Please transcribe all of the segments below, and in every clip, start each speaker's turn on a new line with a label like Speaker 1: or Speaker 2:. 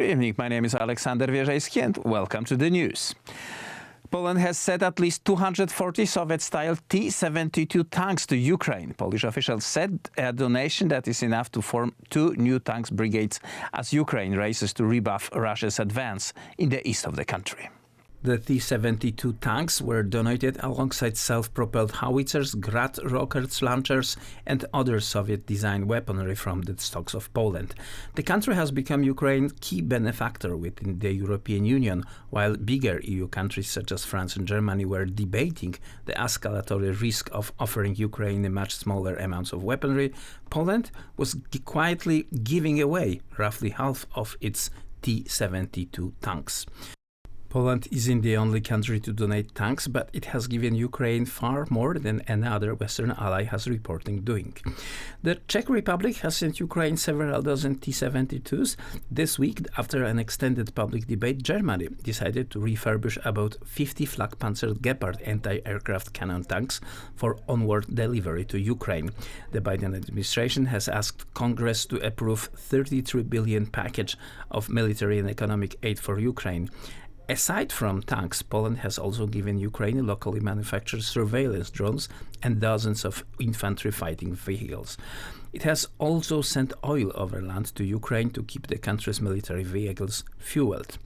Speaker 1: Good evening, my name is Aleksander Wierzejski and welcome to the news. Poland has sent at least 240 Soviet-style T72 tanks to Ukraine. Polish officials said a donation that is enough to form 2 new tanks brigades as Ukraine races to rebuff Russia's advance in the east of the country. The T-72 tanks were donated alongside self-propelled howitzers, Grad rocket launchers and other Soviet-designed weaponry from the stocks of Poland. The country has become Ukraine's key benefactor within the European Union, while bigger EU countries such as France and Germany were debating the escalatory risk of offering Ukraine much smaller amounts of weaponry. Poland was quietly giving away roughly half of its T-72 tanks. Poland isn't the only country to donate tanks, but it has given Ukraine far more than any other Western ally has reported doing. The Czech Republic has sent Ukraine several dozen T-72s. This week, after an extended public debate, Germany decided to refurbish about 50 flak-panzered Gepard anti-aircraft cannon tanks for onward delivery to Ukraine. The Biden administration has asked Congress to approve $33 billion package of military and economic aid for Ukraine. Aside from tanks, Poland has also given Ukraine locally manufactured surveillance drones and dozens of infantry fighting vehicles. It has also sent oil overland to Ukraine to keep the country's military vehicles fueled.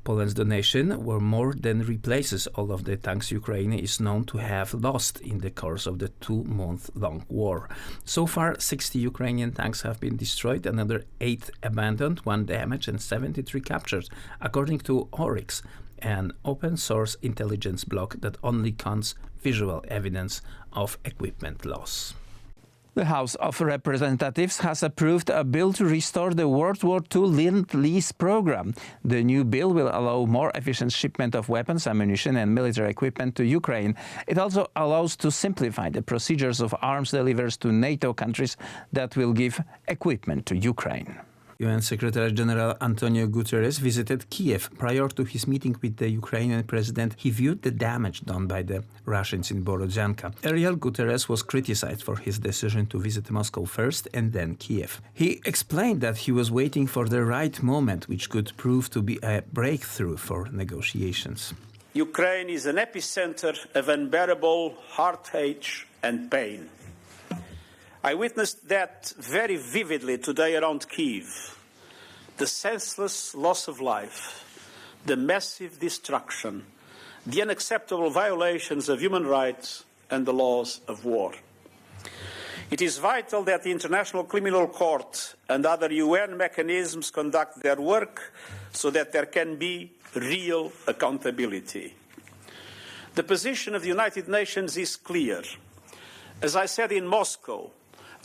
Speaker 1: Poland's donation more than replaces all of the tanks Ukraine is known to have lost in the course of the 2-month-long war. So far, 60 Ukrainian tanks have been destroyed, another 8 abandoned, 1 damaged and 73 captured, according to Oryx, an open-source intelligence blog that only counts visual evidence of equipment loss. The House of Representatives has approved a bill to restore the World War II Lend-Lease program. The new bill will allow more efficient shipment of weapons, ammunition and military equipment to Ukraine. It also allows to simplify the procedures of arms deliveries to NATO countries that will give equipment to Ukraine. UN Secretary-General Antonio Guterres visited Kiev. Prior to his meeting with the Ukrainian president, he viewed the damage done by the Russians in Borodyanka. Earlier, Guterres was criticized for his decision to visit Moscow first and then Kiev. He explained that he was waiting for the right moment, which could prove to be a breakthrough for negotiations.
Speaker 2: Ukraine is an epicenter of unbearable heartache and pain. I witnessed that very vividly today around Kyiv. The senseless loss of life, the massive destruction, the unacceptable violations of human rights and the laws of war. It is vital that the International Criminal Court and other UN mechanisms conduct their work so that there can be real accountability. The position of the United Nations is clear. As I said in Moscow,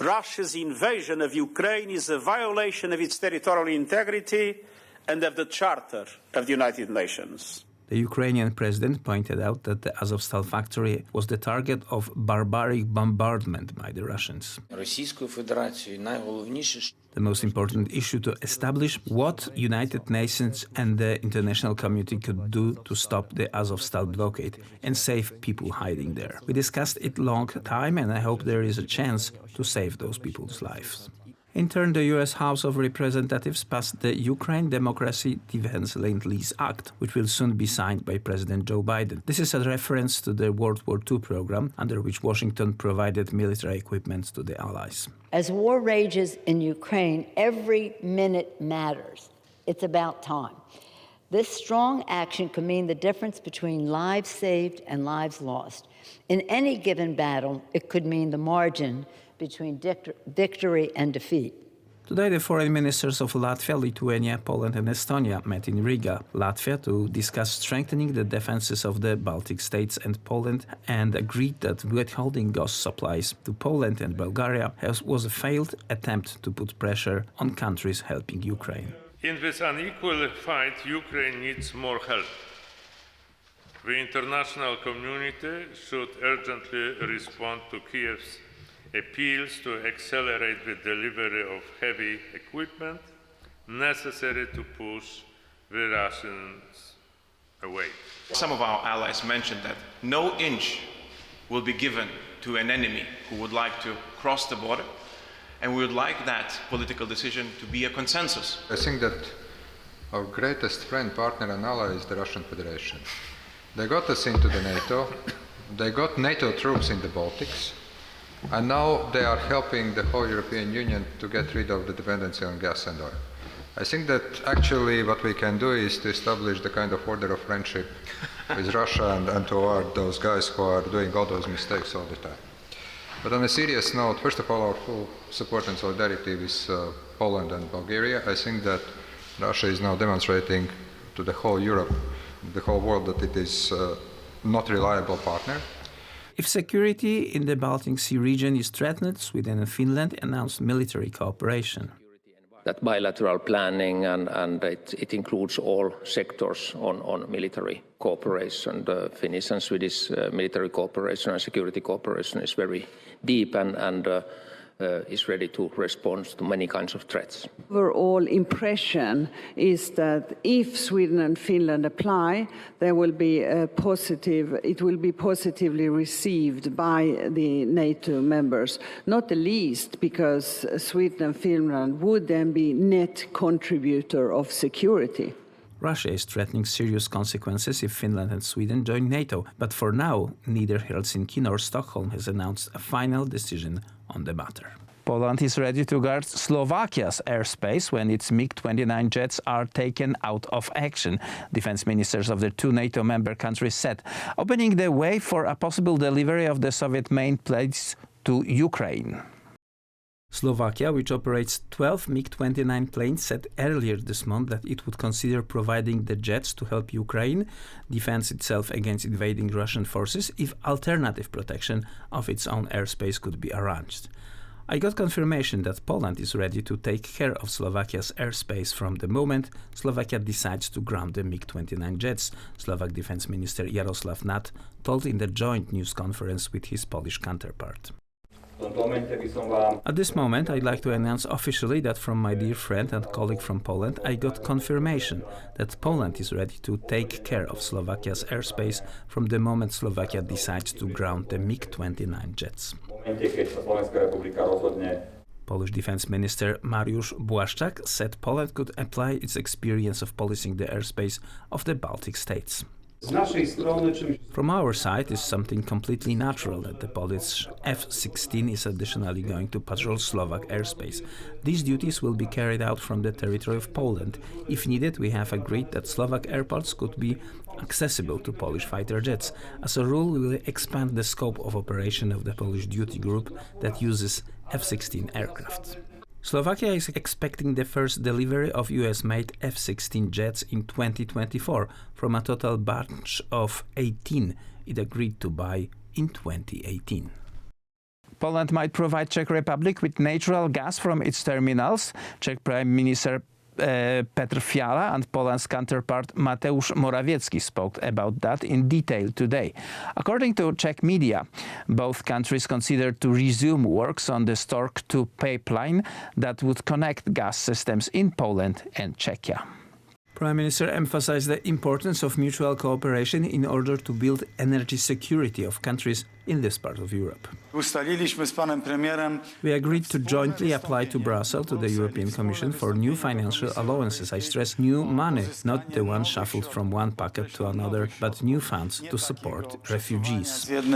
Speaker 2: Russia's invasion of Ukraine is a violation of its territorial integrity and of the Charter of the United Nations.
Speaker 1: The Ukrainian president pointed out that the Azovstal factory was the target of barbaric bombardment by the Russians. The most important issue to establish what United Nations and the international community could do to stop the Azovstal blockade and save people hiding there. We discussed it long time and I hope there is a chance to save those people's lives. In turn, the U.S. House of Representatives passed the Ukraine Democracy Defense Lend-Lease Act, which will soon be signed by President Joe Biden. This is a reference to the World War II program, under which Washington provided military equipment to the Allies.
Speaker 3: As war rages in Ukraine, every minute matters. It's about time. This strong action could mean the difference between lives saved and lives lost. In any given battle, it could mean the margin between victory and defeat.
Speaker 1: Today, the foreign ministers of Latvia, Lithuania, Poland and Estonia met in Riga, Latvia, to discuss strengthening the defenses of the Baltic states and Poland, and agreed that withholding gas supplies to Poland and Bulgaria was a failed attempt to put pressure on countries helping Ukraine.
Speaker 4: In this unequal fight, Ukraine needs more help. The international community should urgently respond to Kiev's appeals to accelerate the delivery of heavy equipment necessary to push the Russians away.
Speaker 5: Some of our allies mentioned that no inch will be given to an enemy who would like to cross the border, and we would like that political decision to be a consensus.
Speaker 6: I think that our greatest friend, partner and ally is the Russian Federation. They got us into the NATO, they got NATO troops in the Baltics, and now they are helping the whole European Union to get rid of the dependency on gas and oil. I think that actually what we can do is to establish the kind of order of friendship with Russia and to avoid those guys who are doing all those mistakes all the time. But on a serious note, first of all, our full support and solidarity with Poland and Bulgaria. I think that Russia is now demonstrating to the whole Europe, the whole world, that it is not a reliable partner.
Speaker 1: If security in the Baltic Sea region is threatened, Sweden and Finland announced military cooperation.
Speaker 7: That bilateral planning and it includes all sectors on military cooperation. The Finnish and Swedish military cooperation and security cooperation is very deep and is ready to respond to many kinds of threats.
Speaker 8: Overall impression is that if Sweden and Finland apply, there will be it will be positively received by the NATO members, not the least because Sweden and Finland would then be net contributor of security.
Speaker 1: Russia is threatening serious consequences if Finland and Sweden join NATO, but for now, neither Helsinki nor Stockholm has announced a final decision on the matter. Poland is ready to guard Slovakia's airspace when its MiG-29 jets are taken out of action, defense ministers of the two NATO member countries said, opening the way for a possible delivery of the Soviet main planes to Ukraine. Slovakia, which operates 12 MiG-29 planes, said earlier this month that it would consider providing the jets to help Ukraine defend itself against invading Russian forces if alternative protection of its own airspace could be arranged. I got confirmation that Poland is ready to take care of Slovakia's airspace from the moment Slovakia decides to ground the MiG-29 jets, Slovak Defense Minister Jaroslav Nat told in the joint news conference with his Polish counterpart. At this moment, I'd like to announce officially that from my dear friend and colleague from Poland, I got confirmation that Poland is ready to take care of Slovakia's airspace from the moment Slovakia decides to ground the MiG-29 jets. Polish Defense Minister Mariusz Błaszczak said Poland could apply its experience of policing the airspace of the Baltic states. From our side, it's something completely natural that the Polish F-16 is additionally going to patrol Slovak airspace. These duties will be carried out from the territory of Poland. If needed, we have agreed that Slovak airports could be accessible to Polish fighter jets. As a rule, we will expand the scope of operation of the Polish duty group that uses F-16 aircraft. Slovakia is expecting the first delivery of US-made F-16 jets in 2024 from a total batch of 18 it agreed to buy in 2018. Poland might provide Czech Republic with natural gas from its terminals. Czech Prime Minister PETR FIALA and Poland's counterpart Mateusz Morawiecki spoke about that in detail today. According to Czech media, both countries considered to resume works on the Stork 2 pipeline that would connect gas systems in Poland and Czechia. Prime Minister emphasized the importance of mutual cooperation in order to build energy security of countries in this part of Europe. We agreed to jointly apply to Brussels, to the European Commission, for new financial allowances. I stress new money, not the one shuffled from one pocket to another, but new funds to support refugees. In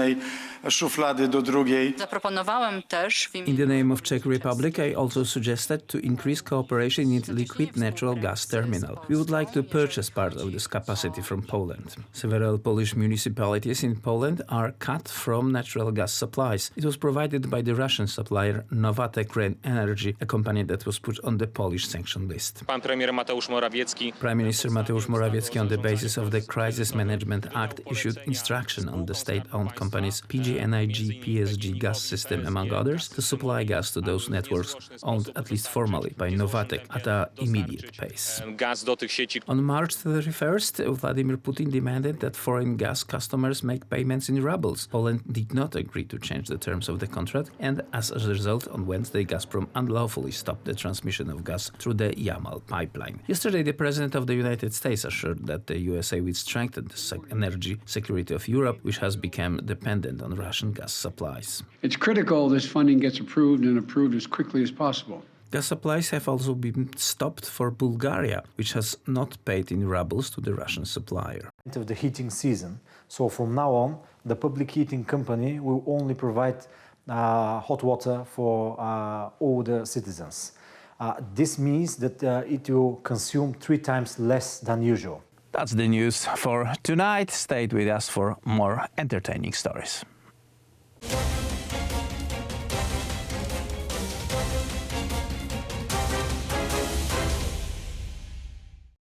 Speaker 1: the name of Czech Republic, I also suggested to increase cooperation in liquid natural gas terminal. We would like to purchase part of this capacity from Poland. Several Polish municipalities in Poland are cut from natural gas supplies. It was provided by the Russian supplier Novatek Ren Energy, a company that was put on the Polish sanction list. Prime Minister Mateusz Morawiecki, on the basis of the Crisis Management Act, issued instruction on the state-owned companies PGNiG, PSG Gas System, among others, to supply gas to those networks owned at least formally by Novatek at an immediate pace. On March 31st, Vladimir Putin demanded that foreign gas customers make payments in rubles. Poland did not agree to change the terms of the contract, and as a result, on Wednesday, Gazprom unlawfully stopped the transmission of gas through the Yamal pipeline. Yesterday, the President of the United States assured that the USA will strengthen the energy security of Europe, which has become dependent on Russian gas supplies.
Speaker 9: It's critical this funding gets approved and approved as quickly as possible.
Speaker 1: Gas supplies have also been stopped for Bulgaria, which has not paid in rubles to the Russian supplier.
Speaker 9: Of the heating season. So from now on, the public heating company will only provide hot water for all the citizens. This means that it will consume 3 times less than usual.
Speaker 1: That's the news for tonight. Stay with us for more entertaining stories.